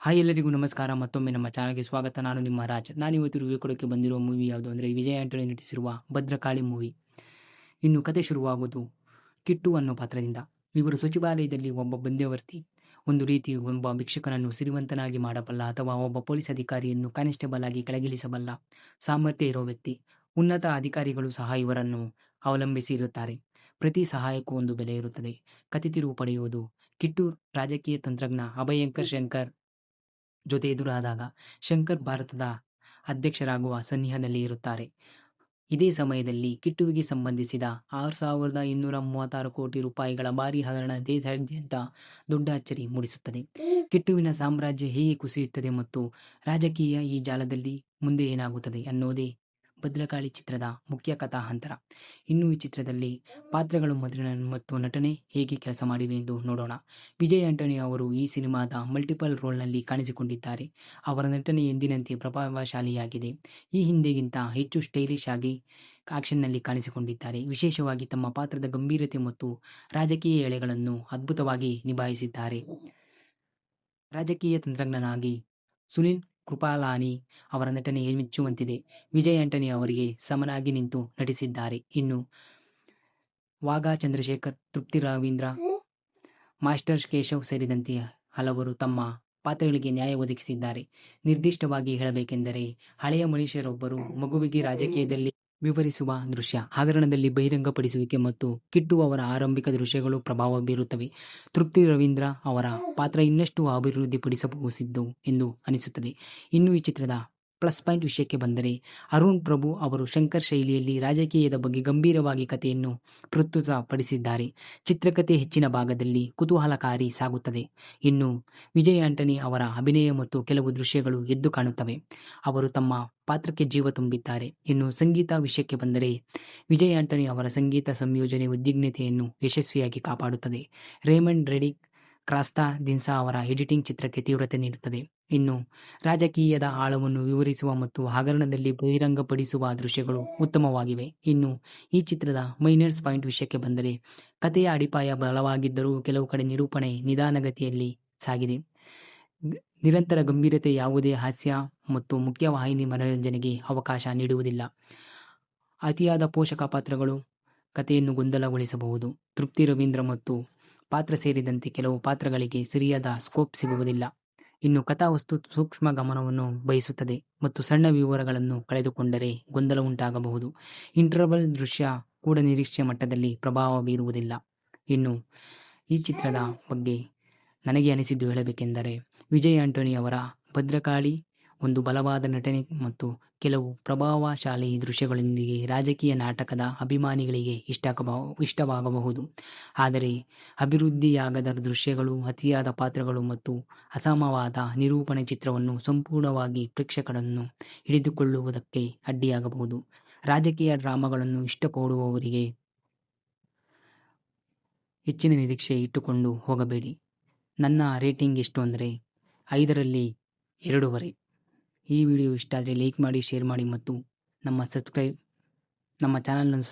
Hi ಎಲ್ಲರಿಗೂ ನಮಸ್ಕಾರ. ಮತ್ತೊಮ್ಮೆ ನಮ್ಮ ಚಾನಲ್‌ಗೆ ಸ್ವಾಗತ. ನಾನು ನಿಮ್ಮ ರಾಜ್. ನಾನಿವತ್ತು ರಿವ್ಯೂ ಕೊಡೋಕ್ಕೆ ಬಂದಿರುವ ಮೂವಿ ಯಾವುದು ಅಂದರೆ ವಿಜಯ್ ಆಂಟೋನಿ ನಟಿಸಿರುವ ಭದ್ರಕಾಳಿ ಮೂವಿ. ಇನ್ನು ಕತೆ ಶುರುವಾಗುವುದು ಕಿಟ್ಟು ಅನ್ನೋ ಪಾತ್ರದಿಂದ. ಇವರು ಸಚಿವಾಲಯದಲ್ಲಿ ಒಬ್ಬ ಮಧ್ಯವರ್ತಿ. ಒಂದು ರೀತಿ ಒಬ್ಬ ಭಿಕ್ಷುಕನನ್ನು ಸಿರಿವಂತನಾಗಿ ಮಾಡಬಲ್ಲ ಅಥವಾ ಒಬ್ಬ ಪೊಲೀಸ್ ಅಧಿಕಾರಿಯನ್ನು ಕಾನ್ಸ್ಟೇಬಲ್ ಆಗಿ ಕೆಳಗಿಳಿಸಬಲ್ಲ ಸಾಮರ್ಥ್ಯ ಇರೋ ವ್ಯಕ್ತಿ. ಉನ್ನತ ಅಧಿಕಾರಿಗಳು ಸಹ ಇವರನ್ನು ಅವಲಂಬಿಸಿ ಇರುತ್ತಾರೆ. ಪ್ರತಿ ಸಹಾಯಕ್ಕೂ ಒಂದು ಬೆಲೆ ಇರುತ್ತದೆ. ಕತೆ ತಿರುವು ಪಡೆಯುವುದು ಕಿಟ್ಟು ರಾಜಕೀಯ ತಂತ್ರಜ್ಞ ಅಭಯಂಕರ್ ಶಂಕರ್ ಜೊತೆ ಎದುರಾದಾಗ ಶಂಕರ್ ಭಾರತದ ಅಧ್ಯಕ್ಷರಾಗುವ ಸನಿಹದಲ್ಲಿ ಇರುತ್ತಾರೆ. ಇದೇ ಸಮಯದಲ್ಲಿ ಕಿಟ್ಟುವಿಗೆ ಸಂಬಂಧಿಸಿದ 6,236 ಕೋಟಿ ರೂಪಾಯಿಗಳ ಭಾರೀ ಹಗರಣ ದೇಶಾದ್ಯಂತ ದೊಡ್ಡ ಅಚ್ಚರಿ ಮೂಡಿಸುತ್ತದೆ. ಕಿಟ್ಟುವಿನ ಸಾಮ್ರಾಜ್ಯ ಹೇಗೆ ಕುಸಿಯುತ್ತದೆ ಮತ್ತು ರಾಜಕೀಯ ಈ ಜಾಲದಲ್ಲಿ ಮುಂದೆ ಏನಾಗುತ್ತದೆ ಅನ್ನೋದೇ ಭದ್ರಕಾಳಿ ಚಿತ್ರದ ಮುಖ್ಯ ಕಥಾ ಹಂತರ. ಇನ್ನು ಈ ಚಿತ್ರದಲ್ಲಿ ಪಾತ್ರಗಳು ಮತ್ತು ನಟನೆ ಹೇಗೆ ಕೆಲಸ ಮಾಡಿವೆ ಎಂದು ನೋಡೋಣ. ವಿಜಯ್ ಆಂಟೋನಿ ಅವರು ಈ ಸಿನಿಮಾದ ಮಲ್ಟಿಪಲ್ ರೋಲ್ನಲ್ಲಿ ಕಾಣಿಸಿಕೊಂಡಿದ್ದಾರೆ. ಅವರ ನಟನೆ ಎಂದಿನಂತೆ ಪ್ರಭಾವಶಾಲಿಯಾಗಿದೆ. ಈ ಹಿಂದೆಗಿಂತ ಹೆಚ್ಚು ಸ್ಟೈಲಿಶ್ ಆಗಿ ಆಕ್ಷನ್ನಲ್ಲಿ ಕಾಣಿಸಿಕೊಂಡಿದ್ದಾರೆ. ವಿಶೇಷವಾಗಿ ತಮ್ಮ ಪಾತ್ರದ ಗಂಭೀರತೆ ಮತ್ತು ರಾಜಕೀಯ ಎಳೆಗಳನ್ನು ಅದ್ಭುತವಾಗಿ ನಿಭಾಯಿಸಿದ್ದಾರೆ. ರಾಜಕೀಯ ತಂತ್ರಜ್ಞನಾಗಿ ಸುನಿಲ್ ಕೃಪಲಾನಿ ಅವರ ನಟನೆ ಮೆಚ್ಚುವಂತಿದೆ. ವಿಜಯ್ ಆಂಟೋನಿ ಅವರಿಗೆ ಸಮನಾಗಿ ನಿಂತು ನಟಿಸಿದ್ದಾರೆ. ಇನ್ನು ವಾಘಾ ಚಂದ್ರಶೇಖರ್, ತೃಪ್ತಿ ರವೀಂದ್ರ, ಮಾಸ್ಟರ್ ಕೇಶವ್ ಸೇರಿದಂತೆ ಹಲವರು ತಮ್ಮ ಪಾತ್ರಗಳಿಗೆ ನ್ಯಾಯ ಒದಗಿಸಿದ್ದಾರೆ. ನಿರ್ದಿಷ್ಟವಾಗಿ ಹೇಳಬೇಕೆಂದರೆ ಹಳೆಯ ಮನುಷ್ಯರೊಬ್ಬರು ಮಗುವಿಗೆ ರಾಜಕೀಯದಲ್ಲಿ ವಿವರಿಸುವ ದೃಶ್ಯ, ಹಗರಣದಲ್ಲಿ ಬಹಿರಂಗಪಡಿಸುವಿಕೆ ಮತ್ತು ಕಿಟ್ಟು ಅವರ ಆರಂಭಿಕ ದೃಶ್ಯಗಳು ಪ್ರಭಾವ ಬೀರುತ್ತವೆ. ತೃಪ್ತಿ ರವೀಂದ್ರ ಅವರ ಪಾತ್ರ ಇನ್ನಷ್ಟು ಅಭಿವೃದ್ಧಿಪಡಿಸಬಹುದಿತ್ತು ಎಂದು ಅನಿಸುತ್ತದೆ. ಇನ್ನು ಈ ಚಿತ್ರದ ಪ್ಲಸ್ ಪಾಯಿಂಟ್ ವಿಷಯಕ್ಕೆ ಬಂದರೆ ಅರುಣ್ ಪ್ರಭು ಅವರು ಶಂಕರ್ ಶೈಲಿಯಲ್ಲಿ ರಾಜಕೀಯದ ಬಗ್ಗೆ ಗಂಭೀರವಾಗಿ ಕಥೆಯನ್ನು ಪ್ರಸ್ತುತಪಡಿಸಿದ್ದಾರೆ. ಚಿತ್ರಕಥೆ ಹೆಚ್ಚಿನ ಭಾಗದಲ್ಲಿ ಕುತೂಹಲಕಾರಿ ಸಾಗುತ್ತದೆ. ಇನ್ನು ವಿಜಯ್ ಆಂಟನಿ ಅವರ ಅಭಿನಯ ಮತ್ತು ಕೆಲವು ದೃಶ್ಯಗಳು ಎದ್ದು ಕಾಣುತ್ತವೆ. ಅವರು ತಮ್ಮ ಪಾತ್ರಕ್ಕೆ ಜೀವ ತುಂಬಿದ್ದಾರೆ. ಇನ್ನು ಸಂಗೀತ ವಿಷಯಕ್ಕೆ ಬಂದರೆ ವಿಜಯ್ ಆಂಟನಿ ಅವರ ಸಂಗೀತ ಸಂಯೋಜನೆ ಉದ್ವಿಗ್ನತೆಯನ್ನು ಯಶಸ್ವಿಯಾಗಿ ಕಾಪಾಡುತ್ತದೆ. ರೇಮಂಡ್ ರೆಡಿ ಕ್ರಾಸ್ತಾ ದಿನ್ಸಾ ಅವರ ಎಡಿಟಿಂಗ್ ಚಿತ್ರಕ್ಕೆ ತೀವ್ರತೆ ನೀಡುತ್ತದೆ. ಇನ್ನು ರಾಜಕೀಯದ ಆಳವನ್ನು ವಿವರಿಸುವ ಮತ್ತು ಹಗರಣದಲ್ಲಿ ಬಹಿರಂಗಪಡಿಸುವ ದೃಶ್ಯಗಳು ಉತ್ತಮವಾಗಿವೆ. ಇನ್ನು ಈ ಚಿತ್ರದ ಮೈನಸ್ ಪಾಯಿಂಟ್ ವಿಷಯಕ್ಕೆ ಬಂದರೆ ಕಥೆಯ ಅಡಿಪಾಯ ಬಲವಾಗಿದ್ದರೂ ಕೆಲವು ಕಡೆ ನಿರೂಪಣೆ ನಿಧಾನಗತಿಯಲ್ಲಿ ಸಾಗಿದೆ. ನಿರಂತರ ಗಂಭೀರತೆ ಯಾವುದೇ ಹಾಸ್ಯ ಮತ್ತು ಮುಖ್ಯವಾಹಿನಿ ಮನರಂಜನೆಗೆ ಅವಕಾಶ ನೀಡುವುದಿಲ್ಲ. ಅತಿಯಾದ ಪೋಷಕ ಪಾತ್ರಗಳು ಕಥೆಯನ್ನು ಗೊಂದಲಗೊಳಿಸಬಹುದು. ತೃಪ್ತಿ ರವೀಂದ್ರ ಮತ್ತು ಪಾತ್ರ ಸೇರಿದಂತೆ ಕೆಲವು ಪಾತ್ರಗಳಿಗೆ ಸರಿಯಾದ ಸ್ಕೋಪ್ ಸಿಗುವುದಿಲ್ಲ. ಇನ್ನು ಕಥಾವಸ್ತು ಸೂಕ್ಷ್ಮ ಗಮನವನ್ನು ಬಯಸುತ್ತದೆ ಮತ್ತು ಸಣ್ಣ ವಿವರಗಳನ್ನು ಕಳೆದುಕೊಂಡರೆ ಗೊಂದಲ ಉಂಟಾಗಬಹುದು. ಇಂಟರ್ವಲ್ ದೃಶ್ಯ ಕೂಡ ನಿರೀಕ್ಷೆ ಮಟ್ಟದಲ್ಲಿ ಪ್ರಭಾವ ಬೀರುವುದಿಲ್ಲ. ಇನ್ನು ಈ ಚಿತ್ರದ ಬಗ್ಗೆ ನನಗೆ ಅನಿಸಿದ್ದು ಹೇಳಬೇಕೆಂದರೆ ವಿಜಯ್ ಆಂಟೋನಿ ಅವರ ಭದ್ರಕಾಳಿ ಒಂದು ಬಲವಾದ ನಟನೆ ಮತ್ತು ಕೆಲವು ಪ್ರಭಾವಶಾಲಿ ದೃಶ್ಯಗಳೊಂದಿಗೆ ರಾಜಕೀಯ ನಾಟಕದ ಅಭಿಮಾನಿಗಳಿಗೆ ಇಷ್ಟವಾಗಬಹುದು. ಆದರೆ ಅಭಿವೃದ್ಧಿಯಾಗದ ದೃಶ್ಯಗಳು, ಅತಿಯಾದ ಪಾತ್ರಗಳು ಮತ್ತು ಅಸಮವಾದ ನಿರೂಪಣೆ ಚಿತ್ರವನ್ನು ಸಂಪೂರ್ಣವಾಗಿ ಪ್ರೇಕ್ಷಕರನ್ನು ಹಿಡಿದುಕೊಳ್ಳುವುದಕ್ಕೆ ಅಡ್ಡಿಯಾಗಬಹುದು. ರಾಜಕೀಯ ಡ್ರಾಮಾಗಳನ್ನು ಇಷ್ಟಪಡುವವರಿಗೆ ಹೆಚ್ಚಿನ ನಿರೀಕ್ಷೆ ಇಟ್ಟುಕೊಂಡು ಹೋಗಬೇಡಿ. ನನ್ನ ರೇಟಿಂಗ್ ಎಷ್ಟು ಅಂದರೆ 5ರಲ್ಲಿ 2.5. ಈ ವಿಡಿಯೋ ಇಷ್ಟ ಆದರೆ ಲೈಕ್ ಮಾಡಿ, ಶೇರ್ ಮಾಡಿ ಮತ್ತು ನಮ್ಮ ಚಾನಲನ್ನು